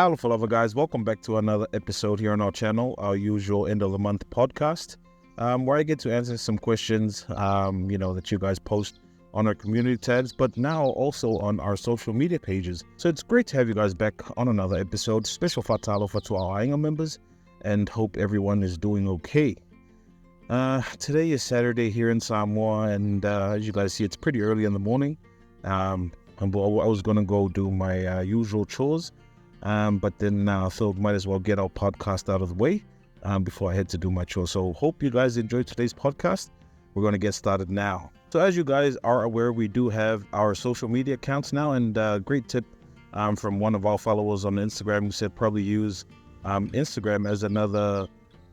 Talo Vave, guys. Welcome back to another episode here on our channel, our usual end of the month podcast, where I get to answer some questions, that you guys post on our community tabs, but now also on our social media pages. So it's great to have you guys back on another episode. Special fatalofa to our Ainga members, and hope everyone is doing okay. Today is Saturday here in Samoa, and as you guys see, it's pretty early in the morning. I was going to go do my usual chores, but then I thought might as well get our podcast out of the way before I head to do my chores. So hope you guys enjoyed today's podcast. We're going to get started now. So as you guys are aware, we do have our social media accounts now, and great tip from one of our followers on Instagram who said probably use Instagram as another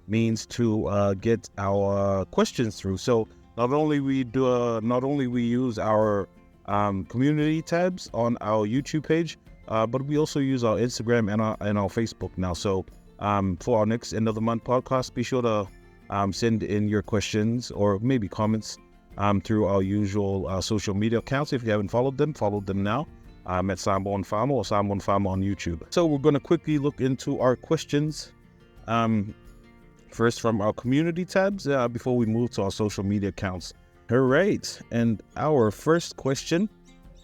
means to get our questions through. So not only we use our community tabs on our YouTube page, but we also use our Instagram and our Facebook now. So for our next end of the month podcast, be sure to send in your questions or maybe comments through our usual social media accounts. If you haven't followed them now at Samoanfarmer or Samoanfarmer on YouTube. So we're going to quickly look into our questions first from our community tabs before we move to our social media accounts. All right, and our first question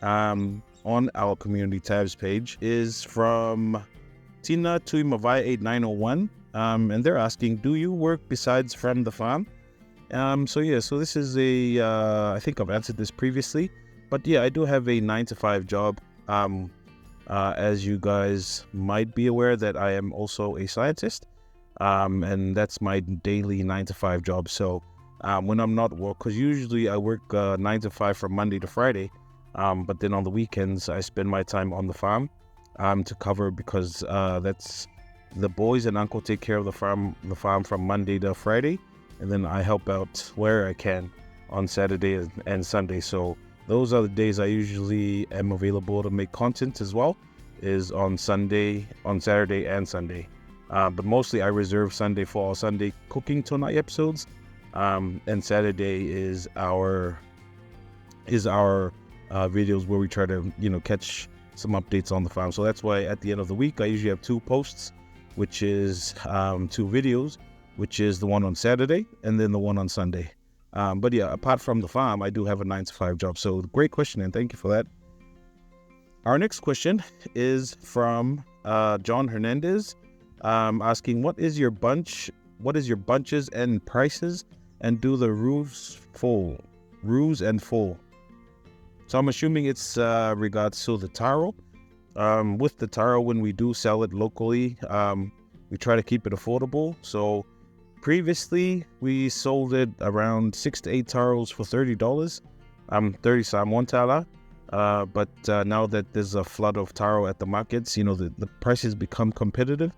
on our community tabs page is from Tina Tuimavai 8901, and they're asking, do you work besides from the farm? So this is I think I've answered this previously, but yeah, I do have a 9-to-5 job. As you guys might be aware that I am also a scientist, and that's my daily 9-to-5 job. So when I'm not work, because usually I work 9 to 5 from Monday to Friday, but then on the weekends I spend my time on the farm to cover, because that's the boys and uncle take care of the farm from Monday to Friday, and then I help out where I can on Saturday and Sunday. So those are the days I usually am available to make content as well, is on Saturday and Sunday. But mostly I reserve Sunday for our Sunday cooking tonight episodes, and Saturday is our videos where we try to catch some updates on the farm. So that's why at the end of the week I usually have 2 posts, which is 2 videos, which is the one on Saturday and then the one on Sunday. But yeah, apart from the farm, I do have a 9-to-5 job. So great question, and thank you for that. Our next question is from John Hernandez, asking, what is your bunches and prices, and do the roofs and full? So I'm assuming it's regards to the taro. With the taro, when we do sell it locally, we try to keep it affordable. So previously we sold it around 6 to 8 taros for $30, 30 Samoan tala. But now that there's a flood of taro at the markets, the prices become competitive.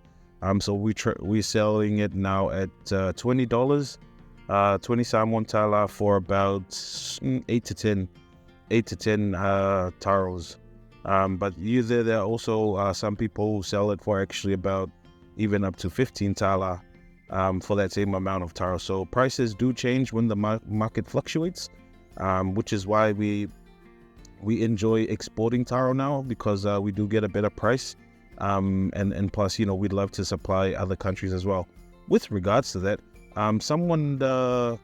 So we're selling it now at $20, 20 Samoan tala for about 8 to 10 taros. But there are also some people who sell it for actually about even up to 15 tala for that same amount of taro. So prices do change when the market fluctuates, which is why we enjoy exporting taro now, because we do get a better price. And plus, we'd love to supply other countries as well. With regards to that, someone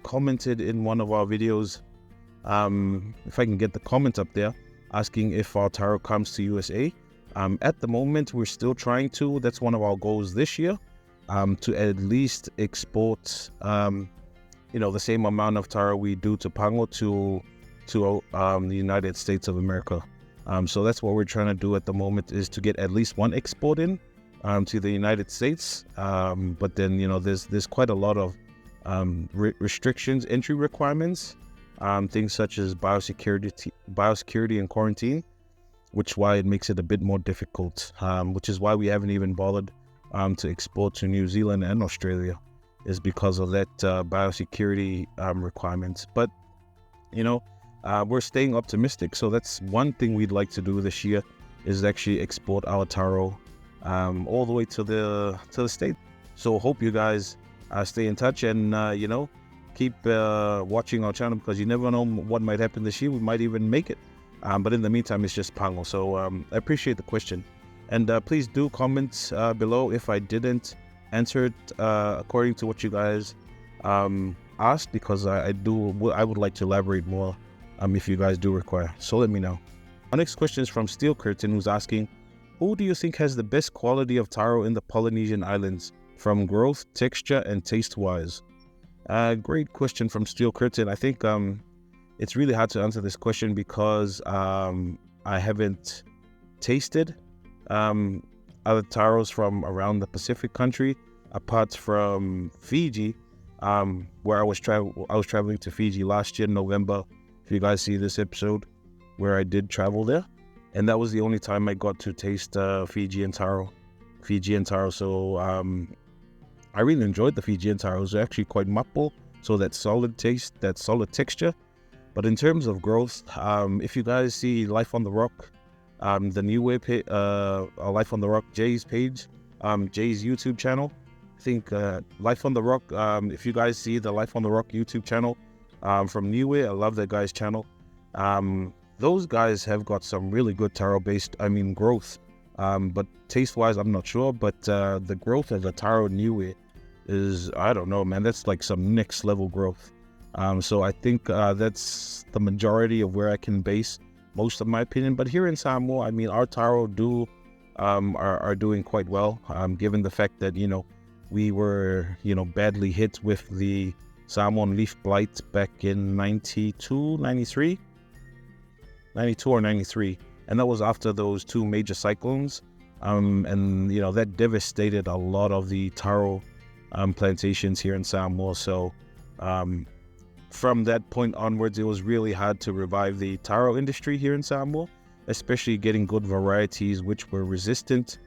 commented in one of our videos, if I can get the comment up there, asking if our taro comes to USA. At the moment, we're still trying to. That's one of our goals this year, to at least export, the same amount of taro we do to Pango to the United States of America. So that's what we're trying to do at the moment, is to get at least one export in to the United States. But then, there's quite a lot of restrictions, entry requirements, things such as biosecurity and quarantine, which is why it makes it a bit more difficult, which is why we haven't even bothered to export to New Zealand and Australia, is because of that biosecurity requirements. But, we're staying optimistic. So that's one thing we'd like to do this year, is actually export our taro all the way to the state. So hope you guys stay in touch and keep watching our channel, because you never know what might happen this year. We might even make it, but in the meantime, it's just Pango. So I appreciate the question. And please do comment below if I didn't answer it according to what you guys asked, because I would like to elaborate more if you guys do require. So let me know. Our next question is from Steel Curtain, who's asking, who do you think has the best quality of taro in the Polynesian islands from growth, texture, and taste-wise? Great question from Steel Curtain. I think it's really hard to answer this question because I haven't tasted other taros from around the Pacific country, apart from Fiji, where I was traveling to Fiji last year in November. If you guys see this episode, where I did travel there, and that was the only time I got to taste Fijian taro. So I really enjoyed the Fijian taro. It was actually quite mapo, so that solid taste, that solid texture. But in terms of growth, if you guys see Life on the Rock, the New Way Life on the Rock Jay's page, Jay's YouTube channel, I think Life on the Rock, if you guys see the Life on the Rock YouTube channel from New Way, I love that guy's channel. Those guys have got some really good taro based, growth. But taste-wise, I'm not sure. But the growth of the taro New Way is, I don't know, man. That's like some next level growth. So I think that's the majority of where I can base most of my opinion. But here in Samoa, our taro are doing quite well, given the fact that, we were, badly hit with the Samoan leaf blight back in 92 or 93. And that was after those two major cyclones. And, that devastated a lot of the taro plantations here in Samoa. So from that point onwards, it was really hard to revive the taro industry here in Samoa, especially getting good varieties which were resistant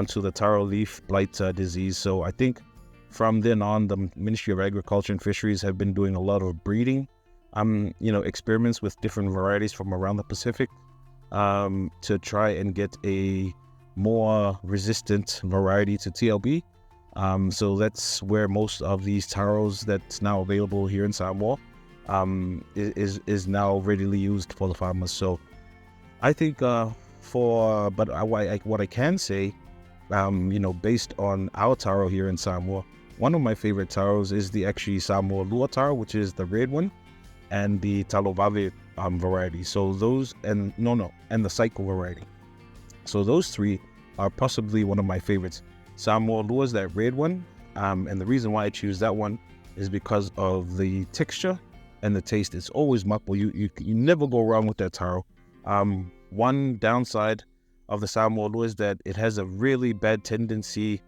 to the taro leaf blight disease. So I think from then on, the Ministry of Agriculture and Fisheries have been doing a lot of breeding, experiments with different varieties from around the Pacific to try and get a more resistant variety to TLB. So that's where most of these taros that's now available here in Samoa is now readily used for the farmers. So I think what I can say, based on our taro here in Samoa, one of my favorite taros is the actually Samoa Lua taro, which is the red one, and the Taro Vave variety. So those, and the cycle variety. So those three are possibly one of my favorites. Samoa Lua is that red one, and the reason why I choose that one is because of the texture and the taste. It's always mapo. You never go wrong with that taro. One downside of the Samoa Lua is that it has a really bad tendency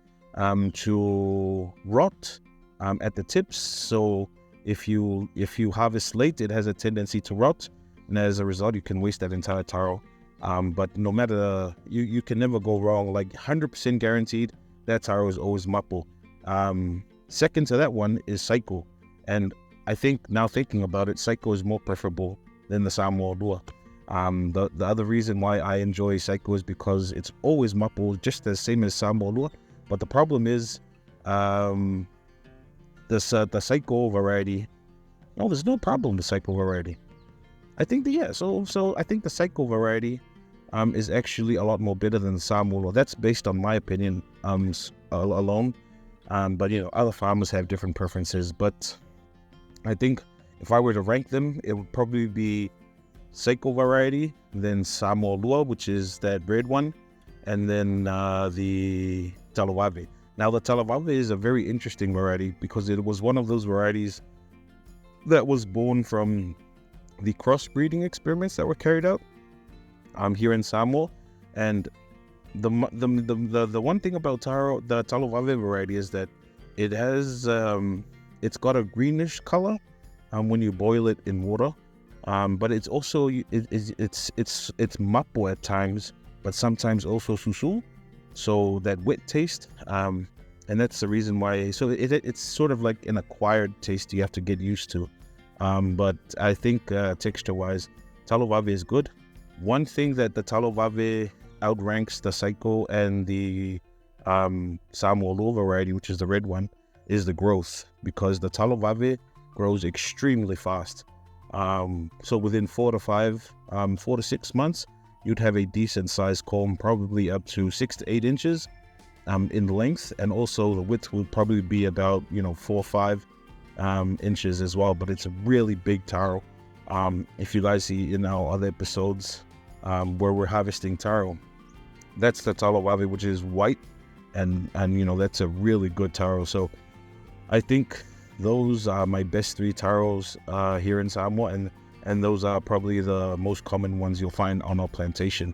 to rot at the tips. So if you harvest late, it has a tendency to rot, and as a result, you can waste that entire taro. But no matter, you can never go wrong. Like 100% guaranteed, that taro is always mapo. Second to that one is Saiko, and I think now thinking about it, Saiko is more preferable than the Samoa Lua. The other reason why I enjoy Saiko is because it's always mapo, just the same as Samoa Lua. But the problem is, the Saiko variety. No, there's no problem with Saiko variety. I think so I think the Saiko variety is actually a lot more better than the Samoa Lua. That's based on my opinion alone. But other farmers have different preferences. But I think if I were to rank them, it would probably be Saiko variety, then Samoa Lua, which is that red one, and then the Taro Vave. Now the Taro Vave is a very interesting variety because it was one of those varieties that was born from the crossbreeding experiments that were carried out here in Samoa. And the one thing about the Taro Vave variety is that it has it's got a greenish color when you boil it in water, but it's also it's mapo at times, but sometimes also susu, so that wet taste, and that's the reason why. So it's sort of like an acquired taste you have to get used to. But I think texture-wise, Taro Vave is good. One thing that the Taro Vave outranks the Saiko and the Samoa Lua variety, which is the red one, is the growth, because the Taro Vave grows extremely fast. So within 4 to 6 months, you'd have a decent sized comb, probably up to 6 to 8 inches in length, and also the width would probably be about 4 or 5 inches as well. But it's a really big taro. If you guys see in our other episodes where we're harvesting taro, that's the Taro Vave, which is white, and that's a really good taro. So I think those are my best 3 taros here in Samoa, and those are probably the most common ones you'll find on our plantation.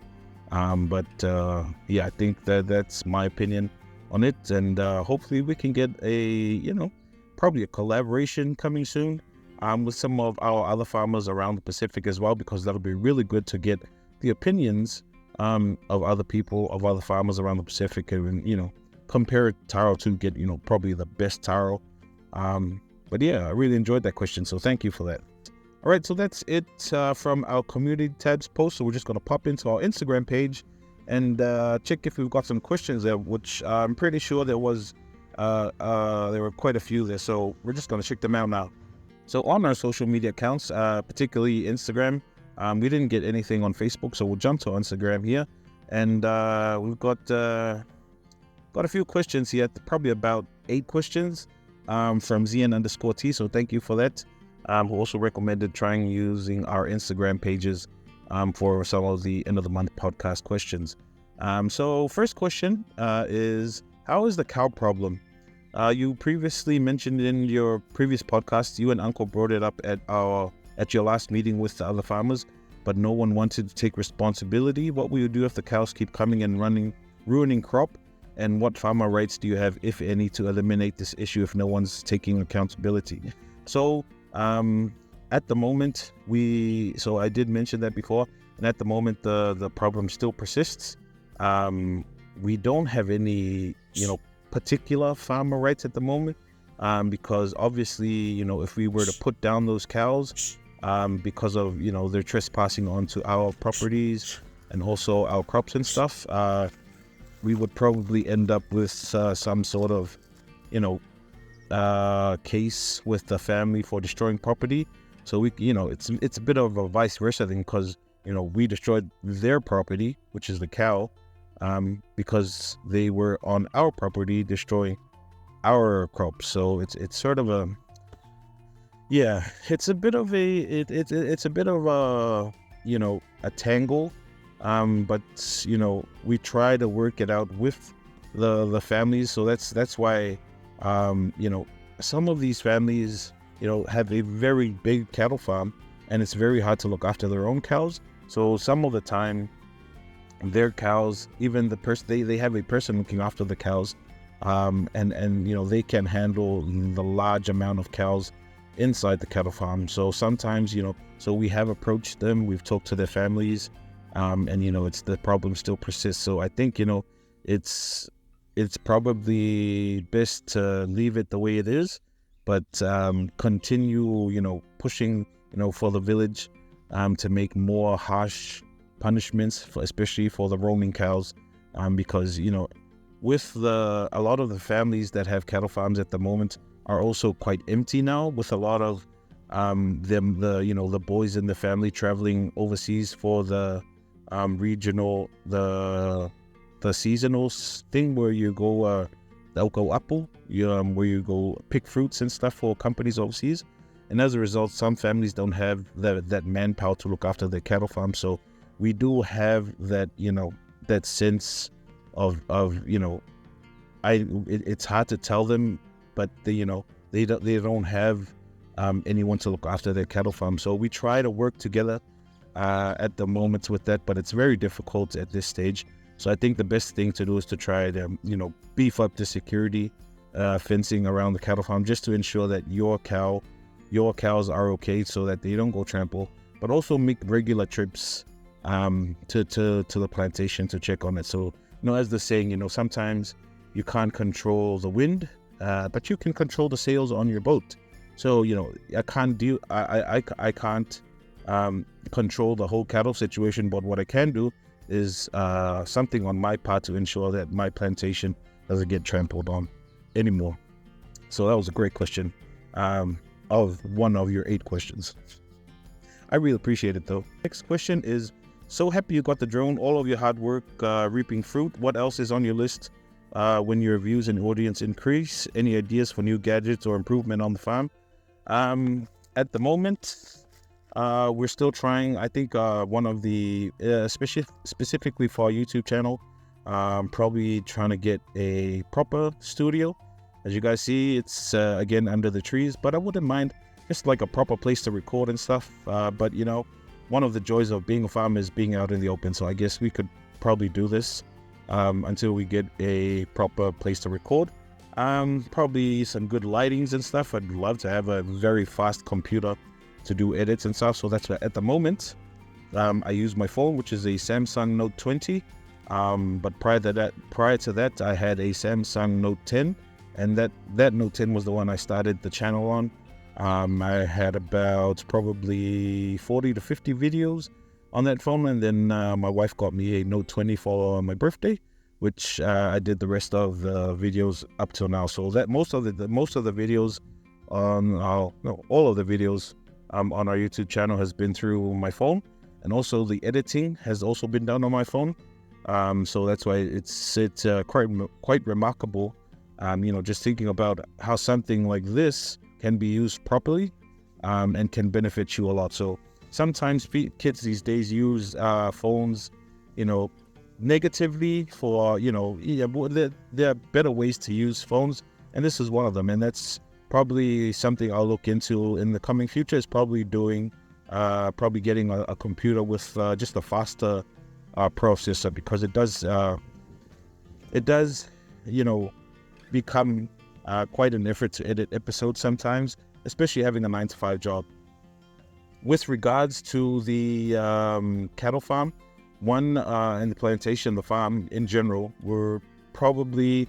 But I think that's my opinion on it, and hopefully we can get probably a collaboration coming soon with some of our other farmers around the Pacific as well, because that'll be really good to get the opinions of other people, of other farmers around the Pacific, and compare taro to get probably the best taro. But yeah, I really enjoyed that question, so thank you for that. All right, so that's it from our community tabs post. So we're just going to pop into our Instagram page and check if we've got some questions there, which I'm pretty sure there were quite a few there. So we're just going to check them out now. So on our social media accounts, particularly Instagram, we didn't get anything on Facebook, so we'll jump to Instagram here, and we've got a few questions here, probably about 8 questions from ZN_T. So thank you for that. Who also recommended trying using our Instagram pages for some of the end of the month podcast questions. So first question is, how is the cow problem? You previously mentioned in your previous podcast, you and Uncle brought it up at your last meeting with the other farmers, but no one wanted to take responsibility. What will you do if the cows keep coming and ruining crop? And what farmer rights do you have, if any, to eliminate this issue if no one's taking accountability? So at the moment, I did mention that before, and at the moment the problem still persists. We don't have any particular farmer rights at the moment, because obviously if we were to put down those cows because of they're trespassing onto our properties and also our crops and stuff, we would probably end up with some sort of case with the family for destroying property. So we it's a bit of a vice versa thing, because we destroyed their property, which is the cow, because they were on our property destroying our crops. So it's sort of a it's a bit of a tangle, but we try to work it out with the families. So that's why some of these families have a very big cattle farm, and it's very hard to look after their own cows. So some of the time their cows, even the person, they have a person looking after the cows, and they can handle the large amount of cows inside the cattle farm. So sometimes so we have approached them, we've talked to their families, and it's the problem still persists. So I think it's probably best to leave it the way it is, but continue pushing for the village to make more harsh punishments especially for the roaming cows, because with a lot of the families that have cattle farms at the moment are also quite empty now, with a lot of the boys in the family traveling overseas for the regional the seasonal thing where you go apple, where you go pick fruits and stuff for companies overseas. And as a result, some families don't have that manpower to look after their cattle farm. So we do have that that sense of it's hard to tell them, but they don't have anyone to look after their cattle farm. So we try to work together at the moment with that, but it's very difficult at this stage. So I think the best thing to do is to try to beef up the security fencing around the cattle farm, just to ensure that your cows are okay, so that they don't go trample, but also make regular trips to the plantation to check on it. So as the saying, sometimes you can't control the wind, but you can control the sails on your boat. So I can't control the whole cattle situation, but what I can do is something on my part to ensure that my plantation doesn't get trampled on anymore. So that was a great question, of one of your 8 questions. I really appreciate it though. Next question is, So happy you got the drone, all of your hard work reaping fruit. What else is on your list when your views and audience increase? Any ideas for new gadgets or improvement on the farm? At the moment, we're still trying. I think one of the, specifically for our YouTube channel, probably trying to get a proper studio. As you guys see, it's again under the trees, but I wouldn't mind just like a proper place to record and stuff. But you know, one of the joys of being a farmer is being out in the open. So I guess we could probably do this until we get a proper place to record. Probably some good lightings and stuff. I'd love to have a very fast computer to do edits and stuff. So that's what, at the moment, I use my phone, which is a Samsung Note 20. But prior to that, I had a Samsung Note 10, and that Note 10 was the one I started the channel on. I had about probably 40 to 50 videos on that phone, and then my wife got me a Note 20 for my birthday, which I did the rest of the videos up till now. So that most of the videos on all of the videos on our YouTube channel has been through my phone, and also the editing has also been done on my phone. So that's why it's quite remarkable. Just thinking about how something like this can be used properly, and can benefit you a lot. So sometimes kids these days use phones, negatively for, there are better ways to use phones, and this is one of them. And that's probably something I'll look into in the coming future, is probably getting a computer with just a faster processor, because it does, become quite an effort to edit episodes sometimes, especially having a 9-to-5 job. With regards to the cattle farm, and the plantation, the farm in general, we're probably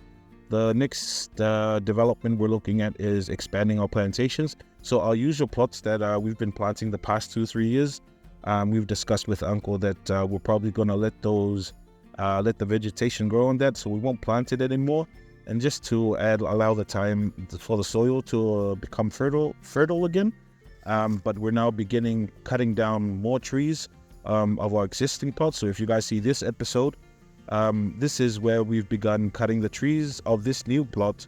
the next development we're looking at is expanding our plantations. So our usual plots that we've been planting the past 2-3 years, we've discussed with Uncle that we're probably going to let the vegetation grow on that, so we won't plant it anymore. And just to allow the time for the soil to become fertile again. But we're now beginning cutting down more trees of our existing plots. So if you guys see this episode, this is where we've begun cutting the trees of this new plot,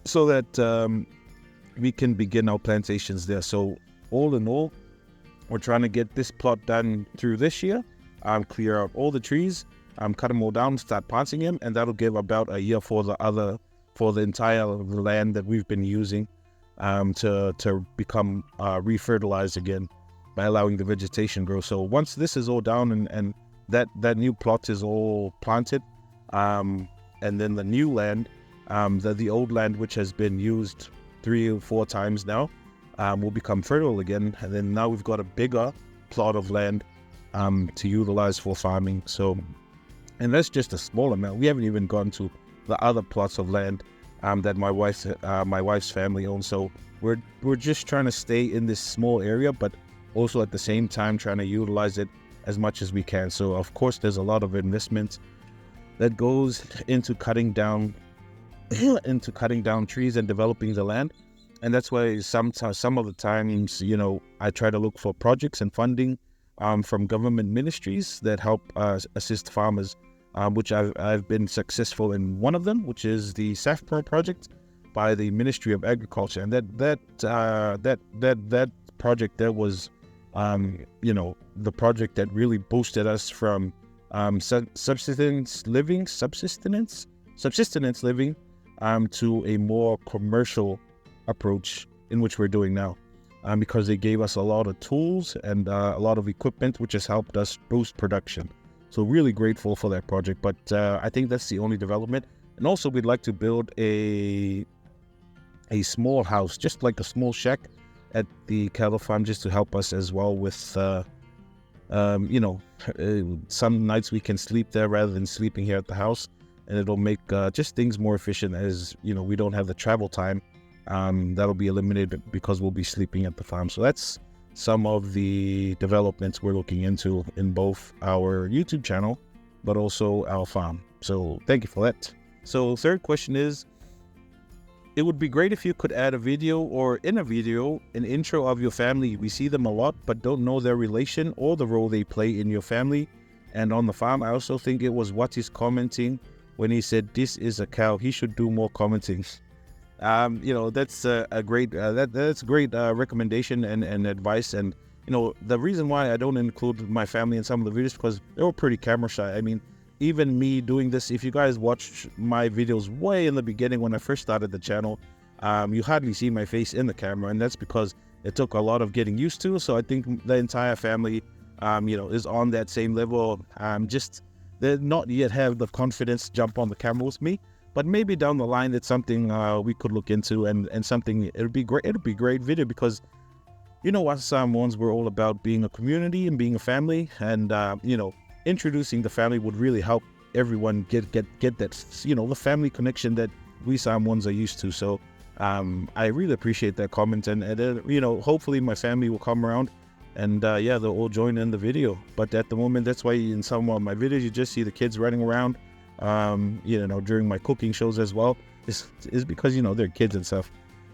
so that we can begin our plantations there. So all in all, we're trying to get this plot done through this year, clear out all the trees, cut them all down, start planting them, and that'll give about a year for the entire land that we've been using to become refertilized again by allowing the vegetation grow. So once this is all down and that new plot is all planted, and then the new land, the old land, which has been used 3 or 4 times now, will become fertile again, and then now we've got a bigger plot of land to utilize for farming. So, and that's just a small amount. We haven't even gone to the other plots of land that my wife's family owns. So we're just trying to stay in this small area, but also at the same time trying to utilize it as much as we can. So of course there's a lot of investment that goes into cutting down trees and developing the land. And that's why some of the times, I try to look for projects and funding from government ministries that help assist farmers, which I've been successful in one of them, which is the Samoanfarmer project by the Ministry of Agriculture. And that project there was, the project that really boosted us from subsistence living to a more commercial approach in which we're doing now, because they gave us a lot of tools and a lot of equipment, which has helped us boost production. So really grateful for that project. But I think that's the only development. And also we'd like to build a small house, just like a small shack at the cattle farm, just to help us as well with some nights we can sleep there rather than sleeping here at the house, and it'll make just things more efficient, as we don't have the travel time. That'll be eliminated because we'll be sleeping at the farm. So that's some of the developments we're looking into in both our YouTube channel but also our farm. So thank you for that. So third question is, It would be great if you could add a video or in a video, an intro of your family. We see them a lot, but don't know their relation or the role they play in your family and on the farm. I also think it was what he's commenting when he said, "This is a cow." He should do more commenting. That's a great that's great recommendation and advice. And the reason why I don't include my family in some of the videos because they were pretty camera shy. I mean, even me doing this, if you guys watched my videos way in the beginning when I first started the channel, you hardly see my face in the camera, and that's because it took a lot of getting used to. So I think the entire family is on that same level. Just they not yet have the confidence to jump on the camera with me. But maybe down the line, it's something we could look into, and something it'd be great video, because us Samoans, we're all about being a community and being a family, and introducing the family would really help everyone get that the family connection that we Samoans are used to. So I really appreciate that comment, and hopefully my family will come around, and they'll all join in the video. But at the moment, that's why in some of my videos you just see the kids running around. During my cooking shows as well, is because they're kids and stuff.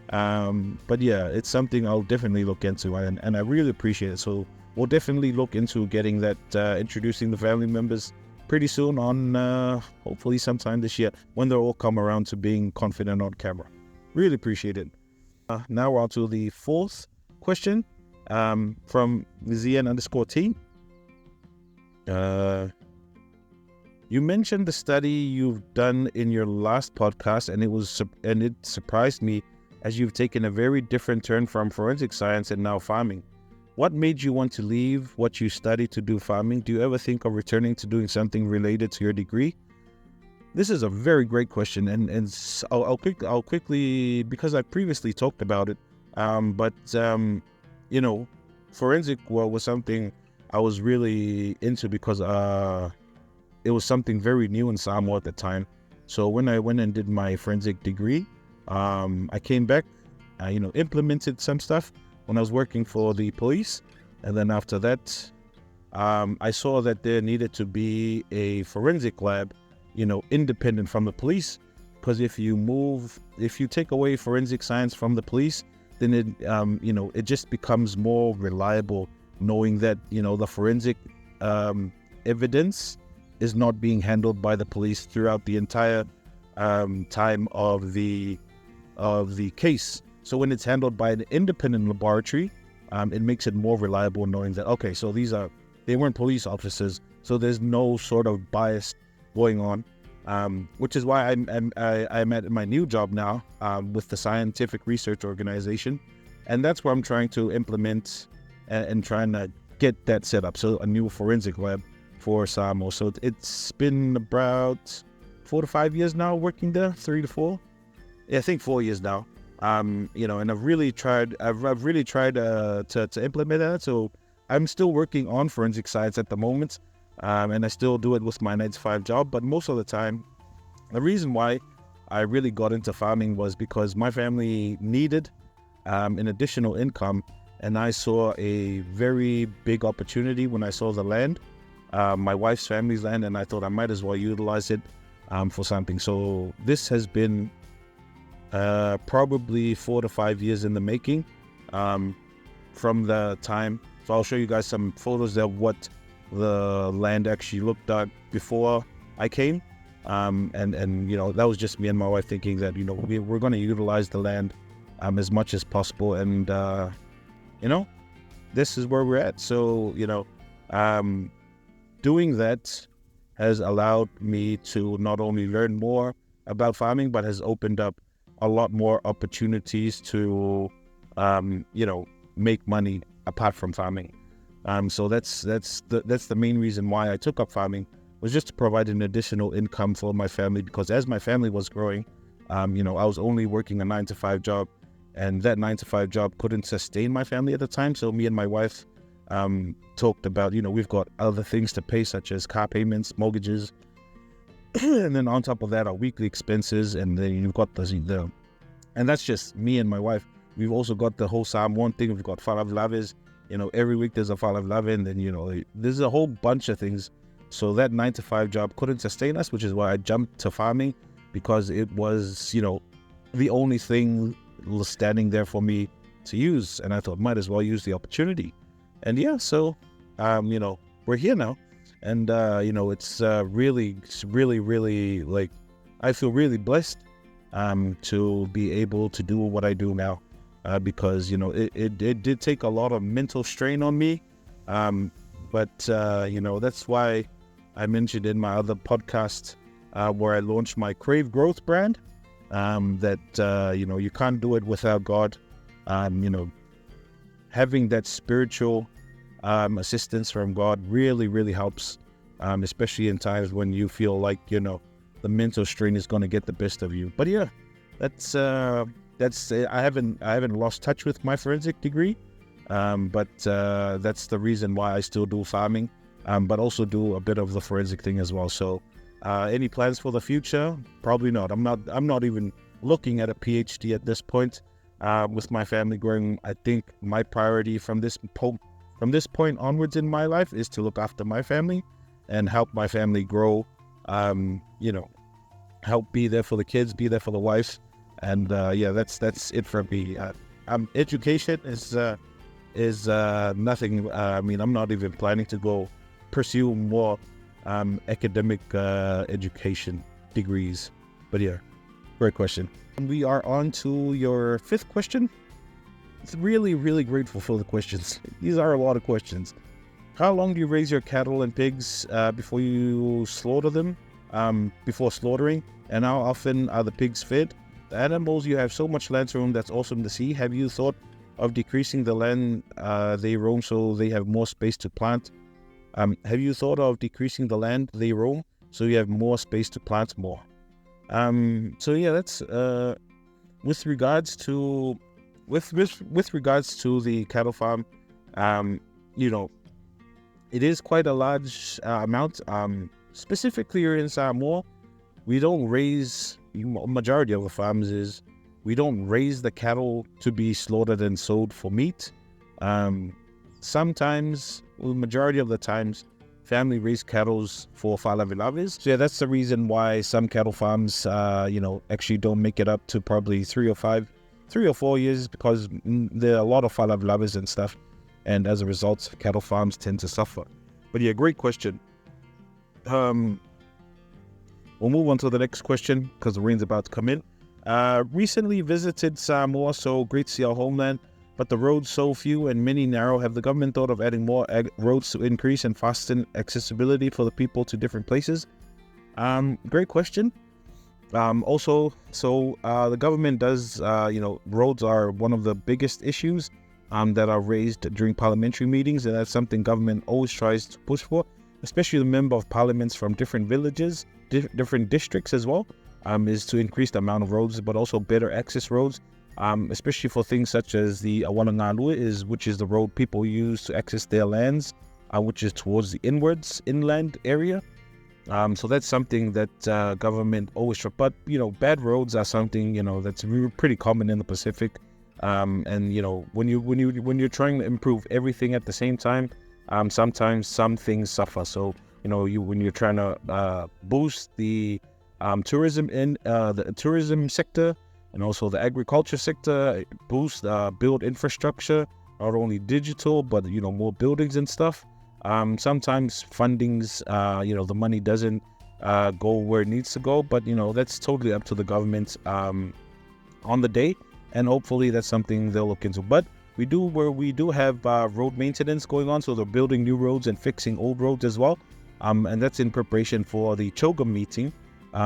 But yeah, it's something I'll definitely look into, and I really appreciate it. So we'll definitely look into getting that, introducing the family members pretty soon on hopefully sometime this year when they'll all come around to being confident on camera. Really appreciate it. Now we're on to the fourth question from ZN_T. You mentioned the study you've done in your last podcast, and it surprised me, as you've taken a very different turn from forensic science and now farming. What made you want to leave what you studied to do farming? Do you ever think of returning to doing something related to your degree? This is a very great question, and I'll quickly, because I previously talked about it, forensic was something I was really into because it was something very new in Samoa at the time. So when I went and did my forensic degree, I came back, implemented some stuff when I was working for the police. And then after that, I saw that there needed to be a forensic lab, independent from the police. Because if you take away forensic science from the police, then it just becomes more reliable, knowing that, the forensic evidence is not being handled by the police throughout the entire time of the case. So when it's handled by an independent laboratory, it makes it more reliable, knowing that, okay, so they weren't police officers, so there's no sort of bias going on. Which is why I'm at my new job now with the Scientific Research Organization, and that's where I'm trying to implement and trying to get that set up. So a new forensic lab for Samoa. So it's been about 4 to 5 years now working there, 3 to 4. Yeah, I think 4 years now. And I've really tried to implement that. So I'm still working on forensic science at the moment, and I still do it with my 9-to-5 job. But most of the time, the reason why I really got into farming was because my family needed an additional income, and I saw a very big opportunity when I saw the land. My wife's family's land, and I thought I might as well utilize it for something. So this has been probably 4 to 5 years in the making from the time. So I'll show you guys some photos of what the land actually looked like before I came. And that was just me and my wife thinking that, we're going to utilize the land as much as possible. And, this is where we're at. So, doing that has allowed me to not only learn more about farming, but has opened up a lot more opportunities to, make money apart from farming. So that's the main reason why I took up farming, was just to provide an additional income for my family. Because as my family was growing, I was only working a 9-to-5 job, and that 9-to-5 job couldn't sustain my family at the time. So me and my wife talked about, we've got other things to pay, such as car payments, mortgages, and then on top of that, our weekly expenses, and then you've got the and that's just me and my wife. We've also got the whole Samoan thing. We've got Laves. Every week there's a Lave, and then there's a whole bunch of things. So that 9-to-5 job couldn't sustain us, which is why I jumped to farming, because it was the only thing standing there for me to use. And I thought, might as well use the opportunity. And yeah, so, we're here now. And, it's really, like, I feel really blessed to be able to do what I do now. Because, it did take a lot of mental strain on me. But that's why I mentioned in my other podcast where I launched my Crave Growth brand, that, you can't do it without God. Having that spiritual assistance from God really, really helps, especially in times when you feel like, the mental strain is going to get the best of you. But yeah, that's I haven't lost touch with my forensic degree, but that's the reason why I still do farming, but also do a bit of the forensic thing as well. So any plans for the future? Probably not. I'm not even looking at a PhD at this point. With my family growing, I think my priority from this point onwards in my life is to look after my family and help my family grow. Help be there for the kids, be there for the wife, and that's it for me. Education is nothing. I'm not even planning to go pursue more academic education degrees. But yeah, great question. We are on to your fifth question. It's really, really grateful for the questions. These are a lot of questions. How long do you raise your cattle and pigs before you slaughter them? Before slaughtering? And how often are the pigs fed? The animals, you have so much land room, that's awesome to see. Have you thought of decreasing the land they roam so they have more space to plant? Have you thought of decreasing the land they roam so you have more space to plant more? So yeah, that's with regards to the cattle farm. It is quite a large amount. Specifically here in Samoa, we don't raise. Majority of the farms we don't raise the cattle to be slaughtered and sold for meat. Sometimes, majority of the times, family raise cattle for falavilaves. So yeah, that's the reason why some cattle farms, actually don't make it up to probably 3 or 4 years, because there are a lot of falavilaves and stuff, and as a result, cattle farms tend to suffer. But yeah, great question. We'll move on to the next question because the rain's about to come in. Recently visited Samoa, so great to see our homeland, but the roads so few and many narrow. Have the government thought of adding more roads to increase and fasten accessibility for the people to different places? Great question. The government does, roads are one of the biggest issues that are raised during parliamentary meetings, and that's something government always tries to push for, especially the member of parliaments from different villages, different districts as well, is to increase the amount of roads, but also better access roads, especially for things such as the Awalangalua, which is the road people use to access their lands, which is towards the inland area. So that's something that government always tries. But bad roads are something that's pretty common in the Pacific. And when you're trying to improve everything at the same time, sometimes some things suffer. So when you're trying to boost the tourism in the tourism sector and also the agriculture sector, build infrastructure, not only digital but more buildings and stuff. Sometimes fundings, the money doesn't go where it needs to go, but that's totally up to the government on the day, and hopefully that's something they'll look into. But we do have road maintenance going on, so they're building new roads and fixing old roads as well, and that's in preparation for the Choga meeting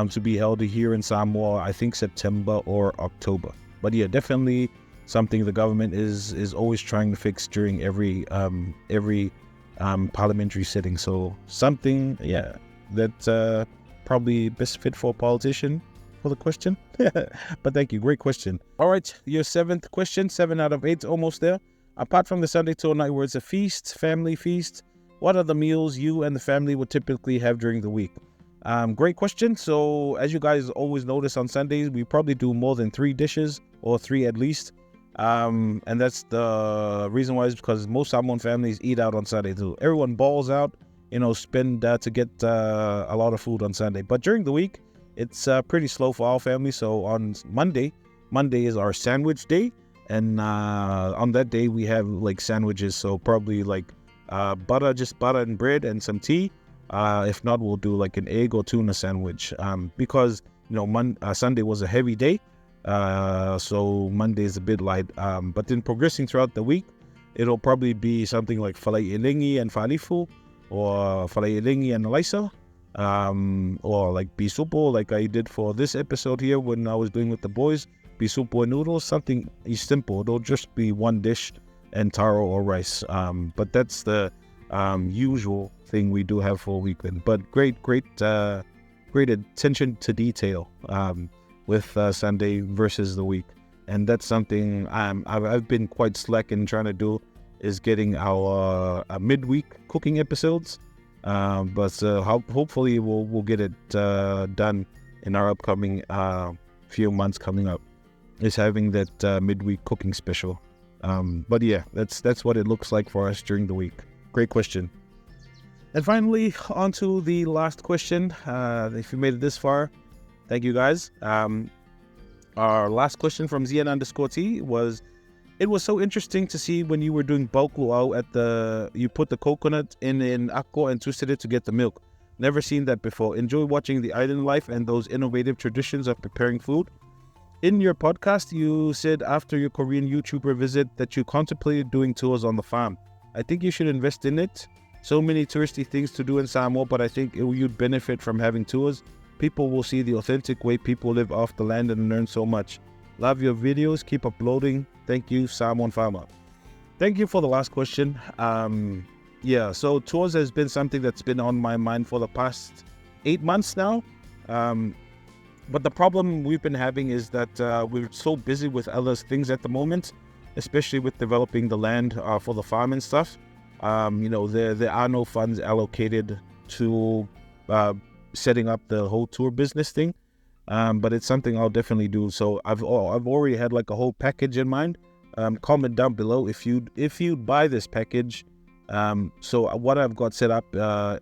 to be held here in Samoa, I think September or October. But yeah, definitely something the government is always trying to fix during every parliamentary sitting. So something, that probably best fit for a politician for the question. But thank you, great question. All right, your seventh question, 7 out of 8, almost there. Apart from the Sunday tour night where it's a feast, family feast, what are the meals you and the family would typically have during the week? Great question. So as you guys always notice on Sundays, we probably do more than 3 dishes, or 3 at least. And that's the reason why, is because most Samoan families eat out on Sunday too. Everyone balls out, spend to get a lot of food on Sunday. But during the week, it's pretty slow for our family. So on Monday, Monday is our sandwich day, and on that day we have like sandwiches. So probably like butter and bread and some tea. If not, we'll do like an egg or tuna sandwich. Because Sunday was a heavy day, so Monday is a bit light. But then progressing throughout the week, it'll probably be something like falai ilingi and falifu, or falai ilingi and laiso, or like bisupo, like I did for this episode here when I was doing with the boys. Bisupo and noodles, something simple. It'll just be one dish and taro or rice. But that's the usual thing we do have for a weekend. But great attention to detail with Sunday versus the week. And that's something I've been quite slack in trying to do, is getting our midweek cooking episodes. But hopefully we'll get it done in our upcoming few months coming up, is having that midweek cooking special. But yeah, that's what it looks like for us during the week. Great question. And finally, on to the last question. If you made it this far, thank you guys. Our last question from ZN_T was, it was so interesting to see when you were doing bulk luau you put the coconut in ako and twisted it to get the milk. Never seen that before. Enjoy watching the island life and those innovative traditions of preparing food. In your podcast, you said after your Korean YouTuber visit that you contemplated doing tours on the farm. I think you should invest in it. So many touristy things to do in Samoa, but I think you'd benefit from having tours. People will see the authentic way people live off the land and learn so much. Love your videos. Keep uploading. Thank you, Samoanfarmer. Thank you for the last question. So tours has been something that's been on my mind for the past 8 months now. But the problem we've been having is that we're so busy with other things at the moment, especially with developing the land for the farm and stuff. There are no funds allocated to setting up the whole tour business thing. But it's something I'll definitely do. So I've already had like a whole package in mind. Comment down below if you'd buy this package. So what I've got set up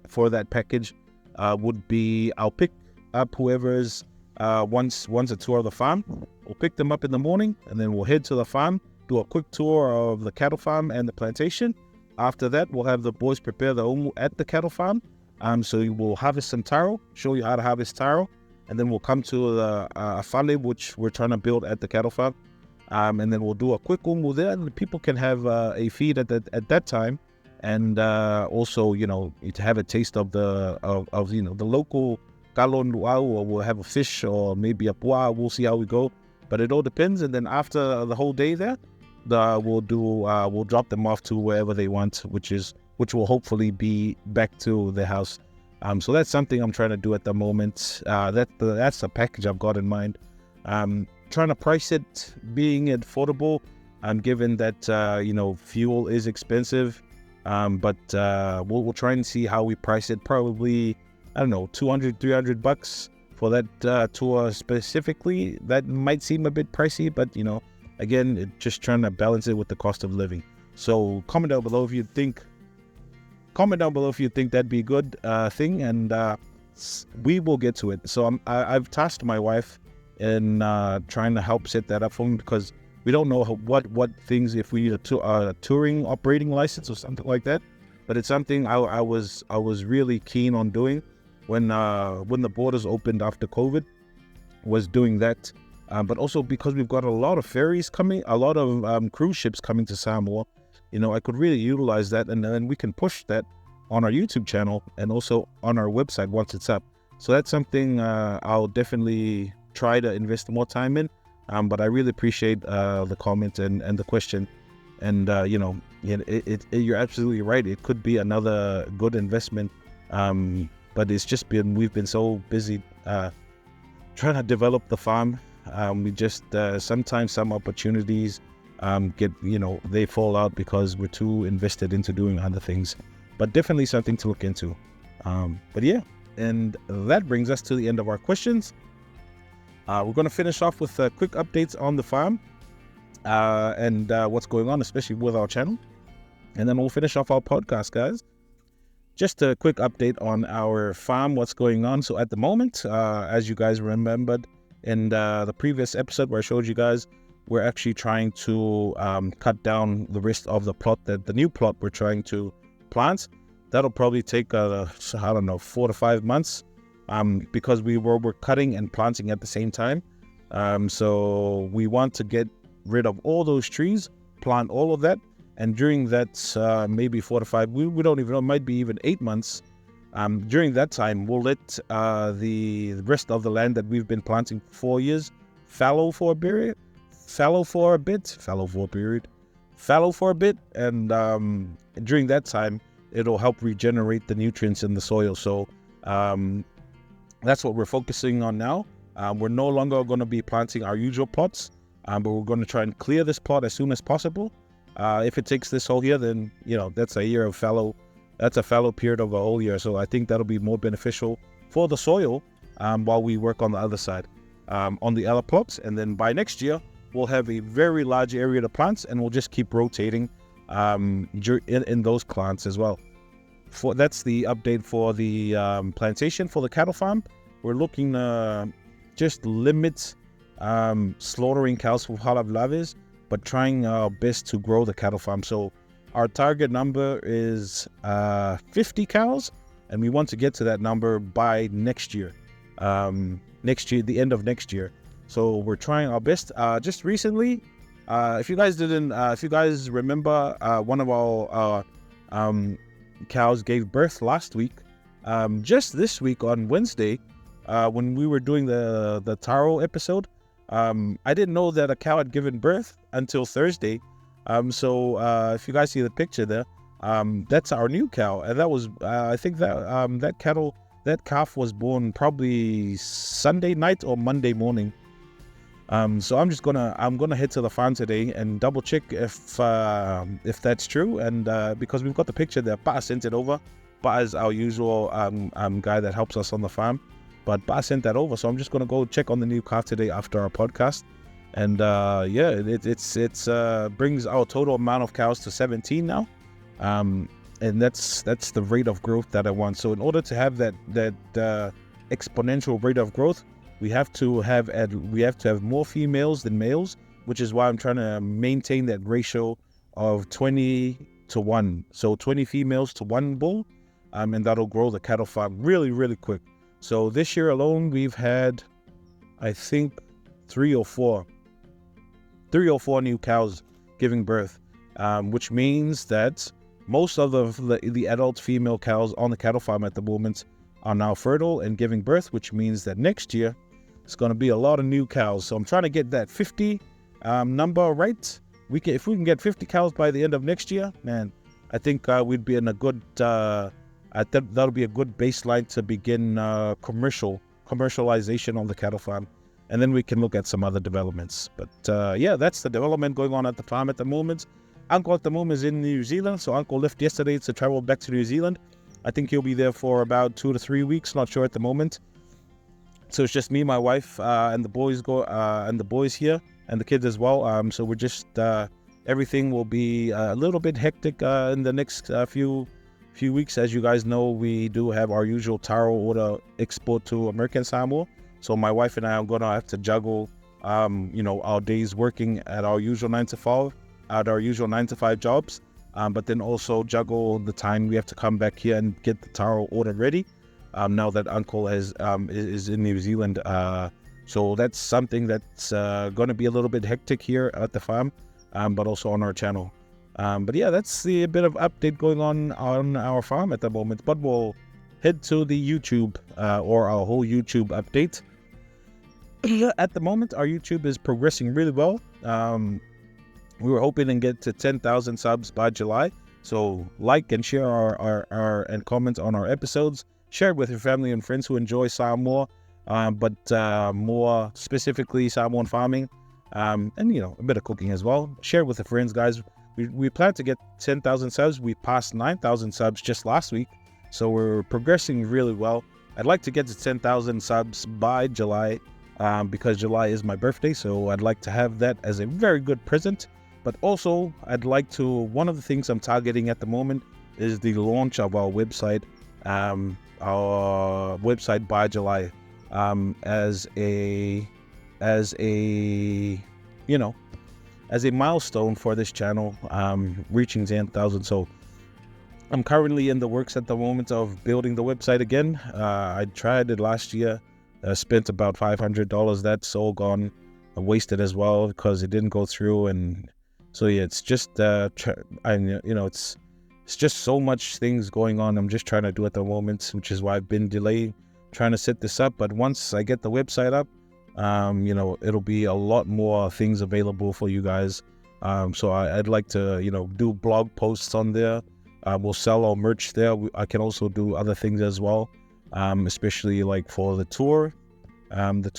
for that package would be, I'll pick up whoever's wants a tour of the farm. We'll pick them up in the morning, and then we'll head to the farm, do a quick tour of the cattle farm and the plantation. After that, we'll have the boys prepare the omu at the cattle farm. So we'll harvest some taro, show you how to harvest taro, and then we'll come to the fale, which we're trying to build at the cattle farm. And then we'll do a quick umu there, and people can have a feed at that time, and also to have a taste of the local galon luau, or we'll have a fish or maybe a pua. We'll see how we go, but it all depends. And then after the whole day there, we'll drop them off to wherever they want, which will hopefully be back to the house. So that's something I'm trying to do at the moment. That's a package I've got in mind. Trying to price it being affordable, given that fuel is expensive. But we'll try and see how we price it. Probably, I don't know, $200-$300 for that tour specifically. That might seem a bit pricey, but again, just trying to balance it with the cost of living. So comment down below if you think that'd be a good thing, and we will get to it. So I've tasked my wife in trying to help set that up for me, because we don't know what things, if we need a touring operating license or something like that. But it's something I was really keen on doing when the borders opened after COVID, was doing that. But also because we've got a lot of ferries coming, a lot of cruise ships coming to Samoa. I could really utilize that, and then we can push that on our YouTube channel and also on our website once it's up. So that's something I'll definitely try to invest more time in. But I really appreciate the comment and the question. And you're absolutely right. It could be another good investment. But it's just we've been so busy trying to develop the farm. We just sometimes some opportunities they fall out because we're too invested into doing other things. But definitely something to look into. But yeah, and that brings us to the end of our questions. We're going to finish off with quick updates on the farm and what's going on, especially with our channel. And then we'll finish off our podcast, guys. Just a quick update on our farm, what's going on. So at the moment, as you guys remembered in the previous episode where I showed you guys, we're actually trying to cut down the rest of the plot, the new plot we're trying to plant. That'll probably take, 4 to 5 months because we're cutting and planting at the same time. So we want to get rid of all those trees, plant all of that, and during that maybe 4 to 5, we don't even know, it might be even 8 months. During that time, we'll let the rest of the land that we've been planting for 4 years fallow for a bit, and during that time, it'll help regenerate the nutrients in the soil. So that's what we're focusing on now. We're no longer going to be planting our usual plots, but we're going to try and clear this plot as soon as possible. If it takes this whole year, then that's a year of fallow. That's a fallow period of a whole year. So I think that'll be more beneficial for the soil while we work on the other side, on the other plots. And then by next year, we'll have a very large area to plant, and we'll just keep rotating in those plants as well. That's the update for the plantation for the cattle farm. We're looking to just limit slaughtering cows for Taro Vaves, but trying our best to grow the cattle farm. So our target number is 50 cows, and we want to get to that number by next year. The end of next year. So we're trying our best. Just recently, if you guys remember, one of our cows gave birth last week. Just this week on Wednesday, when we were doing the Taro episode, I didn't know that a cow had given birth until Thursday. So if you guys see the picture there, that's our new cow, and that was I think that calf was born probably Sunday night or Monday morning. So I'm gonna head to the farm today and double check if that's true, and because we've got the picture there, Pa'a sent it over. Pa'a is our usual guy that helps us on the farm, but Pa'a sent that over, so I'm just gonna go check on the new calf today after our podcast. And it brings our total amount of cows to 17 now, and that's the rate of growth that I want. So in order to have that exponential rate of growth, we have to have more females than males, which is why I'm trying to maintain that ratio of 20 to 1. So 20 females to 1 bull, and that'll grow the cattle farm really, really quick. So this year alone, we've had, I think, 3 or 4 new cows giving birth, which means that most of the adult female cows on the cattle farm at the moment are now fertile and giving birth, which means that next year it's going to be a lot of new cows. So I'm trying to get that 50 number right. If we can get 50 cows by the end of next year, man, I think we'd be in a good. That'll be a good baseline to begin commercialization on the cattle farm, and then we can look at some other developments. But that's the development going on at the farm at the moment. Uncle at the moment is in New Zealand, so Uncle left yesterday to travel back to New Zealand. I think he'll be there for about 2 to 3 weeks, not sure at the moment. So it's just me, my wife, and the boys here, and the kids as well. So we're just everything will be a little bit hectic in the next few weeks. As you guys know, we do have our usual Taro order export to American Samoa. So my wife and I are gonna have to juggle, our days working at our usual 9 to 5 jobs, but then also juggle the time we have to come back here and get the Taro order ready. Now that Uncle is in New Zealand, so that's something that's going to be a little bit hectic here at the farm, but also on our channel. But yeah, that's the bit of update going on our farm at the moment. But we'll head to the YouTube or our whole YouTube update. At the moment, our YouTube is progressing really well. We were hoping to get to 10,000 subs by July. So like and share our and comment on our episodes. Share it with your family and friends who enjoy Samoa, but more specifically Samoan farming, and a bit of cooking as well. Share it with the friends, guys. We plan to get 10,000 subs. We passed 9,000 subs just last week, so we're progressing really well. I'd like to get to 10,000 subs by July, because July is my birthday, so I'd like to have that as a very good present. But also, one of the things I'm targeting at the moment is the launch of our website, by July, as a as a, as a milestone for this channel, reaching 10,000. So I'm currently in the works at the moment of building the website again. I tried it last year, spent about $500. That's all gone, wasted as well because it didn't go through. And so yeah, it's just it's just so much things going on. I'm just trying to do at the moment, which is why I've been delayed trying to set this up. But once I get the website up, it'll be a lot more things available for you guys. So I'd like to, do blog posts on there. We'll sell our merch there. I can also do other things as well, especially like for the tour, the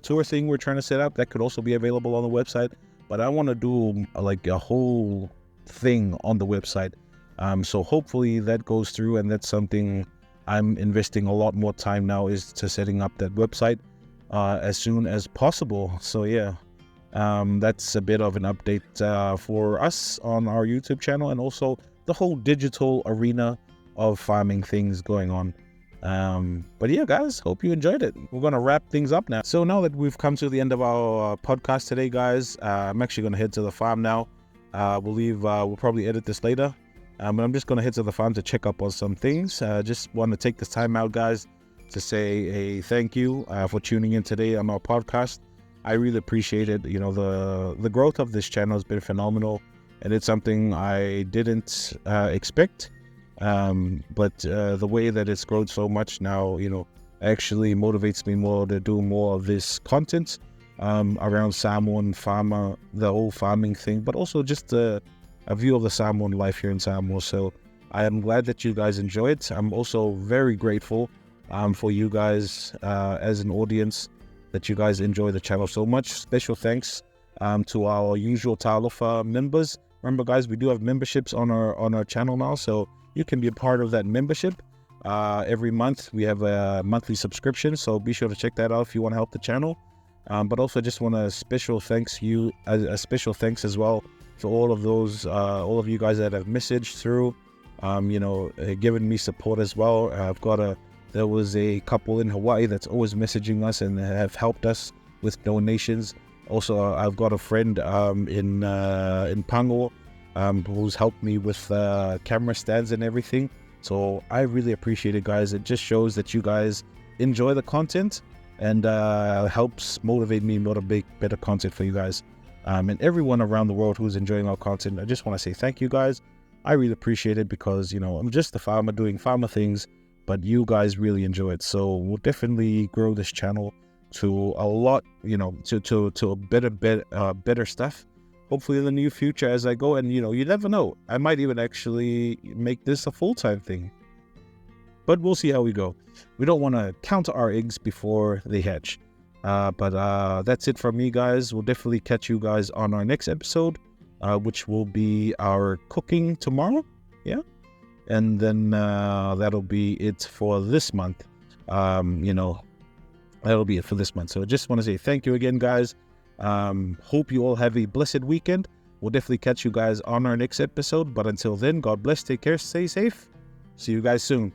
tour thing we're trying to set up. That could also be available on the website. But I want to do like a whole thing on the website. So hopefully that goes through, and that's something I'm investing a lot more time now, is to setting up that website as soon as possible. So yeah, that's a bit of an update for us on our YouTube channel, and also the whole digital arena of farming things going on. But yeah, guys, hope you enjoyed it. We're going to wrap things up now. So now that we've come to the end of our podcast today, guys, I'm actually going to head to the farm now. We'll probably edit this later. But I'm just going to head to the farm to check up on some things. Just want to take this time out, guys, to say a thank you for tuning in today on our podcast. I really appreciate it. The growth of this channel has been phenomenal, and it's something I didn't expect. But the way that it's grown so much now, actually motivates me more to do more of this content around Samoanfarmer, the whole farming thing, but also just a view of the Samoan life here in Samoa. So I am glad that you guys enjoy it. I'm also very grateful for you guys as an audience, that you guys enjoy the channel so much. Special thanks to our usual Taro Vave members. Remember, guys, we do have memberships on our channel now, so you can be a part of that membership. Every month we have a monthly subscription, so be sure to check that out if you want to help the channel. But also just want to special thanks as well for all of you guys that have messaged through, given me support as well. There was a couple in Hawaii that's always messaging us and have helped us with donations. Also, I've got a friend in Pango who's helped me with camera stands and everything. So I really appreciate it, guys. It just shows that you guys enjoy the content, and helps motivate me to make better content for you guys. And everyone around the world who's enjoying our content, I just want to say thank you, guys. I really appreciate it, because I'm just a farmer doing farmer things, but you guys really enjoy it. So we'll definitely grow this channel to a lot, to a better stuff, hopefully in the near future as I go. And you never know, I might even actually make this a full-time thing, but we'll see how we go. We don't want to count our eggs before they hatch. But that's it from me, guys. We'll definitely catch you guys on our next episode, which will be our cooking tomorrow. Yeah. And then that'll be it for this month. That'll be it for this month. So I just want to say thank you again, guys. Hope you all have a blessed weekend. We'll definitely catch you guys on our next episode. But until then, God bless, take care, stay safe. See you guys soon.